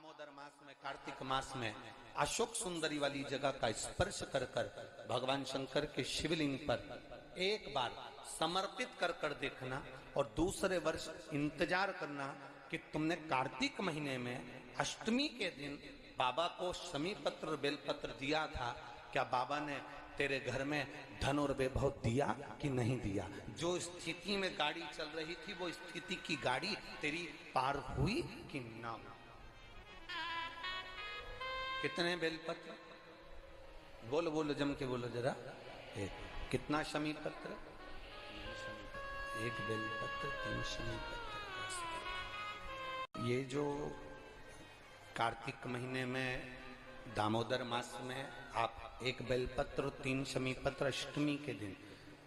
दामोदर मास में, कार्तिक मास में अशोक सुंदरी वाली जगह का स्पर्श कर कर भगवान शंकर के शिवलिंग पर एक बार समर्पित कर कर देखना और दूसरे वर्ष इंतजार करना कि तुमने कार्तिक महीने में अष्टमी के दिन बाबा को शमी पत्र बेलपत्र दिया था, क्या बाबा ने तेरे घर में धन और वैभव दिया कि नहीं दिया? जो स्थिति में गाड़ी चल रही थी वो स्थिति की गाड़ी तेरी पार हुई कि ना? कितने बेलपत्र? बोलो बोलो, जम के बोलो जरा। एक। कितना शमी पत्र? एक बेलपत्र, 3 शमी पत्र। ये जो कार्तिक महीने में दामोदर मास में आप एक बेलपत्र 3 शमी पत्र अष्टमी के दिन,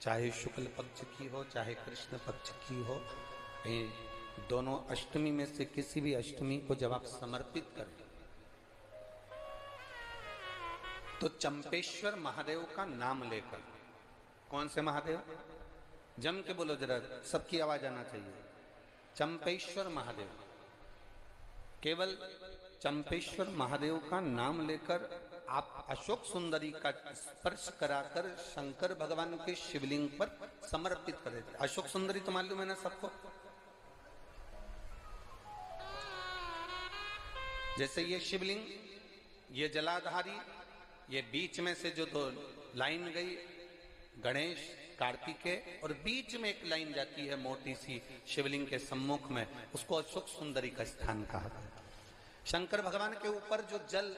चाहे शुक्ल पक्ष की हो चाहे कृष्ण पक्ष की हो, दोनों अष्टमी में से किसी भी अष्टमी को जब आप समर्पित करें तो चंपेश्वर महादेव का नाम लेकर, कौन से महादेव? जम के बोलो जरा, सबकी आवाज आना चाहिए। चंपेश्वर महादेव, केवल चंपेश्वर महादेव का नाम लेकर आप अशोक सुंदरी का स्पर्श कराकर शंकर भगवान के शिवलिंग पर समर्पित कर देते। अशोक सुंदरी तो मालूम है ना सबको? जैसे ये शिवलिंग, ये जलाधारी, ये बीच में से जो 2 लाइन गई, गणेश कार्तिकेय, और बीच में एक लाइन जाती है मोटी सी शिवलिंग के सम्मुख में, उसको अशोक सुंदरी का स्थान कहा गया। शंकर भगवान के ऊपर जो जल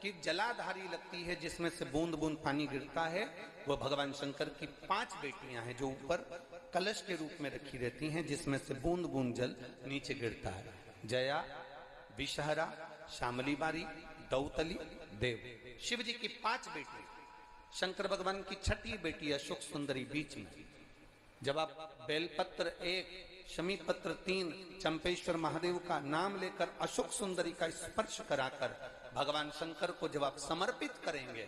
की जलाधारी लगती है जिसमें से बूंद बूंद पानी गिरता है, वो भगवान शंकर की 5 बेटियां हैं जो ऊपर कलश के रूप में रखी रहती हैं, जिसमें से बूंद बूंद जल नीचे गिरता है। जया, विषहरा, शामली बारी, दौतली, देव। शिव जी की 5 बेटी, शंकर भगवान की 6ठी बेटी अशोक सुंदरी बीच में। जब आप बेलपत्र 1, शमी पत्र 3, चंपेश्वर महादेव का नाम लेकर अशोक सुंदरी का स्पर्श कराकर भगवान शंकर को जब आप समर्पित करेंगे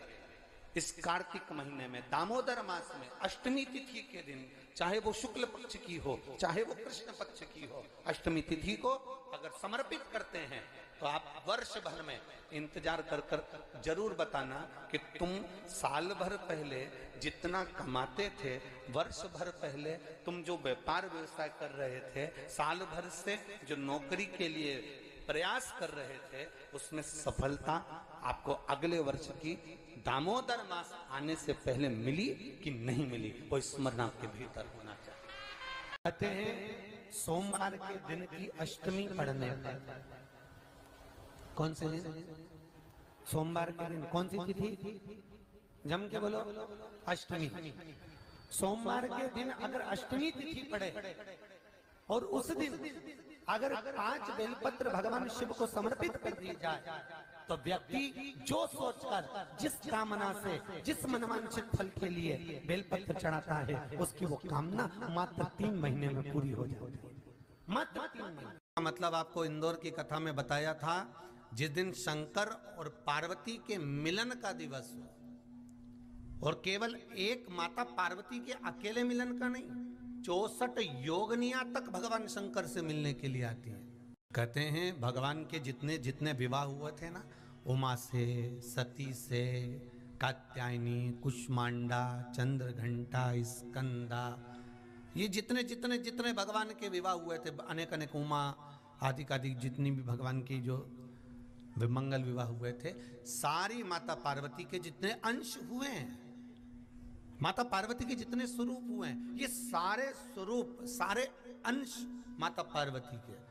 इस कार्तिक महीने में, दामोदर मास में, अष्टमी तिथि के दिन, चाहे वो शुक्ल पक्ष की हो चाहे वो कृष्ण पक्ष की हो, अष्टमी तिथि को अगर समर्पित करते हैं तो आप वर्ष भर में इंतजार कर कर जरूर बताना कि तुम साल भर पहले जितना कमाते थे, वर्ष भर पहले तुम जो व्यापार व्यवसाय कर रहे थे, साल भर से जो नौकरी के लिए प्रयास कर रहे थे, उसमें सफलता आपको अगले वर्ष की दामोदर मास आने से पहले मिली कि नहीं मिली, वो स्मरण आपके भीतर होना चाहिए। कहते हैं सोमवार के दिन की अष्टमी पढ़ने पर, कौन से दिन? सोमवार के दिन कौन सी तिथि? जम के बोलो, अष्टमी। सोमवार के दिन अगर अष्टमी तिथि पड़े और उस दिन अगर 5 बेलपत्र भगवान शिव को समर्पित कर दिए जाए तो व्यक्ति जो सोचकर, जिस कामना से, जिस मनवांछित फल के लिए बेलपत्र चढ़ाता है, उसकी वो कामना मात्र 3 महीने में पूरी हो जाती है। मात्र 3 महीने। मतलब आपको इंदौर की कथा में बताया था, जिस दिन शंकर और पार्वती के मिलन का दिवस हो, और केवल एक माता पार्वती के अकेले मिलन का नहीं, 64 योगनियां तक भगवान शंकर से मिलने के लिए आती हैं। कहते हैं भगवान के जितने जितने विवाह हुए थे ना, उमा से, सती से, कात्यायनी, कुष्मांडा, चंद्रघंटा, स्कंदा, ये जितने जितने जितने भगवान के विवाह हुए थे, अनेक अनेक उमा आदि आदि जितनी भी भगवान की जो विमंगल विवाह हुए थे, सारी माता पार्वती के जितने अंश हुए हैं, माता पार्वती के जितने स्वरूप हुए हैं, ये सारे स्वरूप, सारे अंश माता पार्वती के।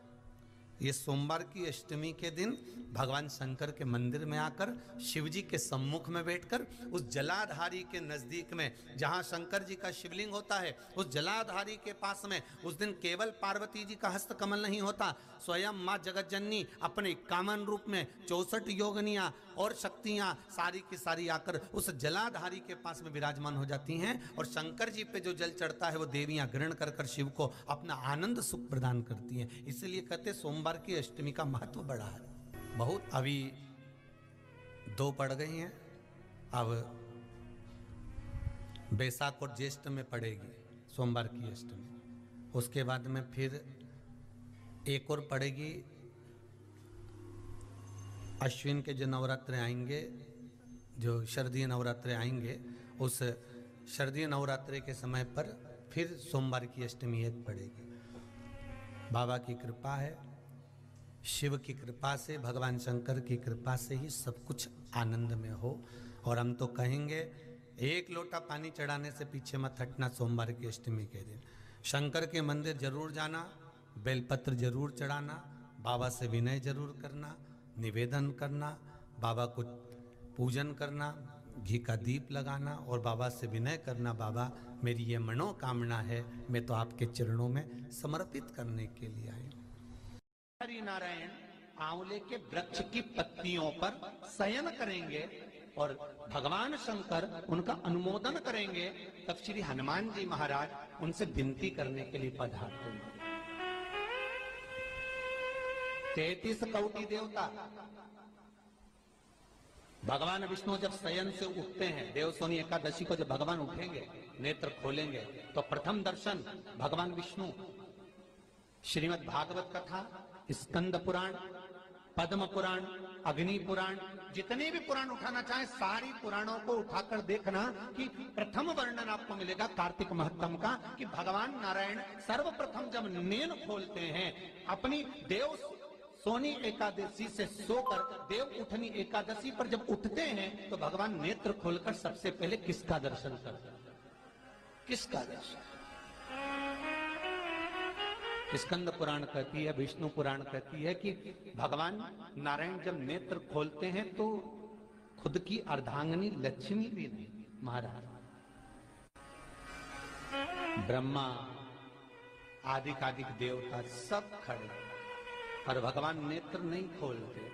ये सोमवार की अष्टमी के दिन भगवान शंकर के मंदिर में आकर शिव जी के सम्मुख में बैठकर उस जलाधारी के नजदीक में, जहां शंकर जी का शिवलिंग होता है, उस जलाधारी के पास में उस दिन केवल पार्वती जी का हस्त कमल नहीं होता, स्वयं माँ जगतजननी अपने 51 रूप में 64 योगनियां और शक्तियां सारी की सारी आकर उस जलाधारी के पास में विराजमान हो जाती हैं, और शंकर जी पे जो जल चढ़ता है वो देवियां ग्रहण कर कर शिव को अपना आनंद सुख प्रदान करती हैं। इसलिए कहते सोमवार की अष्टमी का महत्व बड़ा है बहुत। अभी 2 पड़ गई हैं, अब बैसाख और ज्येष्ठ में पड़ेगी सोमवार की अष्टमी, उसके बाद में फिर एक और पड़ेगी अश्विन के जो नवरात्र आएंगे, जो शारदीय नवरात्र आएंगे, उस शारदीय नवरात्रि के समय पर फिर सोमवार की अष्टमी एक पड़ेगी। बाबा की कृपा है, शिव की कृपा से, भगवान शंकर की कृपा से ही सब कुछ आनंद में हो। और हम तो कहेंगे एक लोटा पानी चढ़ाने से पीछे मत हटना सोमवार की अष्टमी के दिन। शंकर के मंदिर जरूर जाना, बेलपत्र जरूर चढ़ाना, बाबा से विनय जरूर करना, निवेदन करना, बाबा को पूजन करना, घी का दीप लगाना और बाबा से विनय करना, बाबा मेरी ये मनोकामना है, मैं तो आपके चरणों में समर्पित करने के लिए आई। हरि नारायण आंवले के वृक्ष की पत्तियों पर शयन करेंगे और भगवान शंकर उनका अनुमोदन करेंगे। तब श्री हनुमान जी महाराज उनसे विनती करने के लिए पधारते हैं। 33 कौटी देवता, भगवान विष्णु जब शयन से उठते हैं, देवसोनी एकादशी को जब भगवान उठेंगे, नेत्र खोलेंगे, तो प्रथम दर्शन भगवान विष्णु श्रीमद् भागवत कथा, स्कंद पुराण, पद्म पुराण, अग्नि पुराण, जितने भी पुराण उठाना चाहे सारी पुराणों को उठाकर देखना कि प्रथम वर्णन आपको मिलेगा कार्तिक महत्तम का, कि भगवान नारायण सर्वप्रथम जब नेन खोलते हैं, अपनी देव सोनी एकादशी से सोकर देव उठनी एकादशी पर जब उठते हैं, तो भगवान नेत्र खोलकर सबसे पहले किसका दर्शन करते हैं? किसका दर्शन? स्कंद पुराण कहती है, विष्णु पुराण कहती है कि भगवान नारायण जब नेत्र खोलते हैं तो खुद की अर्धांगिनी लक्ष्मी भी नहीं, महाराज ब्रह्मा आदिक देवता सब खड़े, पर भगवान नेत्र नहीं खोलते।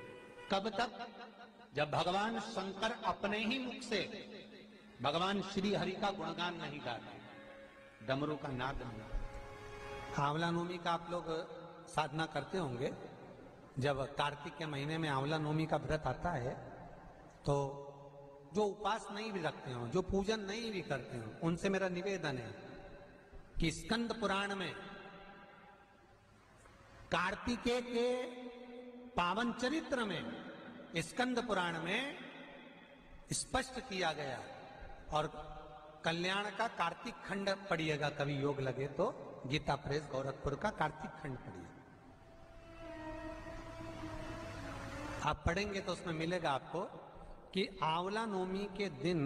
कब तक? जब भगवान शंकर अपने ही मुख से भगवान श्री हरि का गुणगान नहीं गाते, डमरू का नाद नहीं। आंवला नवमी का आप लोग साधना करते होंगे। जब कार्तिक के महीने में आंवला नवमी का व्रत आता है, तो जो उपास नहीं भी रखते हो, जो पूजन नहीं भी करते हो, उनसे मेरा निवेदन है कि स्कंद पुराण में कार्तिकेय के पावन चरित्र में, स्कंद पुराण में स्पष्ट किया गया, और कल्याण का कार्तिक खंड पढ़िएगा, कभी योग लगे तो गीता प्रेस गोरखपुर का कार्तिक खंड पढ़िए, आप पढ़ेंगे तो उसमें मिलेगा आपको कि आंवला नवमी के दिन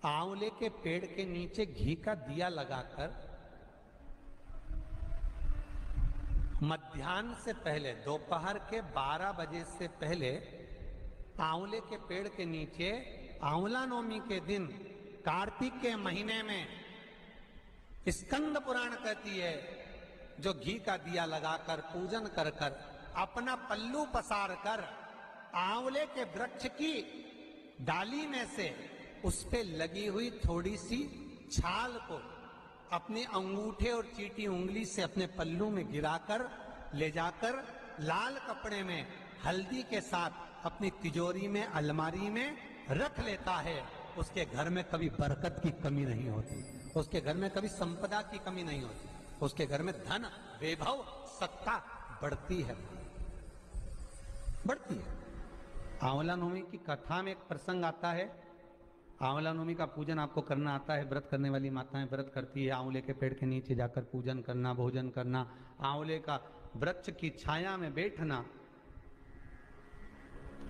आंवले के पेड़ के नीचे घी का दिया लगाकर मध्याह्न से पहले, दोपहर के 12 बजे से पहले आंवले के पेड़ के नीचे आंवला नवमी के दिन कार्तिक के महीने में, स्कंद पुराण कहती है, जो घी का दिया लगाकर पूजन कर कर अपना पल्लू पसार कर आंवले के वृक्ष की डाली में से उस पे लगी हुई थोड़ी सी छाल को अपने अंगूठे और चीटी उंगली से अपने पल्लू में गिराकर ले जाकर लाल कपड़े में हल्दी के साथ अपनी तिजोरी में, अलमारी में रख लेता है। उसके घर में कभी बरकत की कमी नहीं होती, उसके घर में कभी संपदा की कमी नहीं होती, उसके घर में धन, वैभव, सत्ता बढ़ती है, बढ़ती है। आंवला नवमी की कथा में एक प्रसंग आता है। आंवला नवमी का पूजन आपको करना आता है, व्रत करने वाली माताएं व्रत करती है, आंवले के पेड़ के नीचे जाकर पूजन करना, भोजन करना, आंवले का वृक्ष की छाया में बैठना,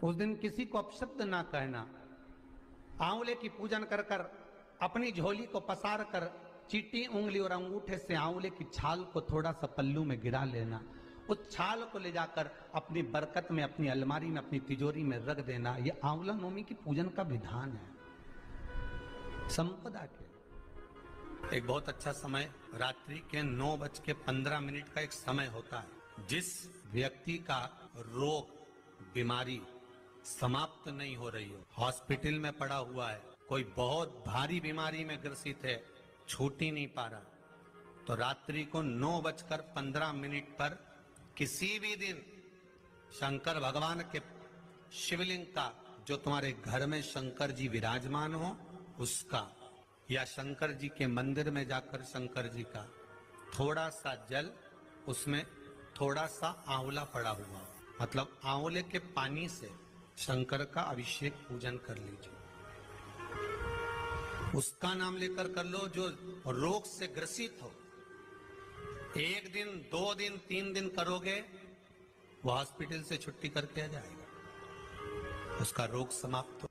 उस दिन किसी को अपशब्द ना कहना, आंवले की पूजन कर कर अपनी झोली को पसार कर चीटी उंगली और अंगूठे से आंवले की छाल को थोड़ा सा पल्लू में गिरा लेना, उस छाल को ले जाकर अपनी बरकत में, अपनी अलमारी में, अपनी तिजोरी में रख देना। यह आंवला नवमी की पूजन का विधान है, संपदा के। एक बहुत अच्छा समय रात्रि के 9:15 का एक समय होता है, जिस व्यक्ति का रोग, बीमारी समाप्त नहीं हो रही हो, हॉस्पिटल में पड़ा हुआ है, कोई बहुत भारी बीमारी में ग्रसित है, छूट ही नहीं पा रहा, तो रात्रि को 9:15 पर किसी भी दिन शंकर भगवान के शिवलिंग का, जो तुम्हारे घर में शंकर जी विराजमान हो उसका, या शंकर जी के मंदिर में जाकर शंकर जी का थोड़ा सा जल, उसमें थोड़ा सा आंवला पड़ा हुआ मतलब आंवले के पानी से शंकर का अभिषेक पूजन कर लीजिए। उसका नाम लेकर कर लो जो रोग से ग्रसित हो। 1 दिन 2 दिन 3 दिन करोगे, वो हॉस्पिटल से छुट्टी करके आ जाएगा, उसका रोग समाप्त हो।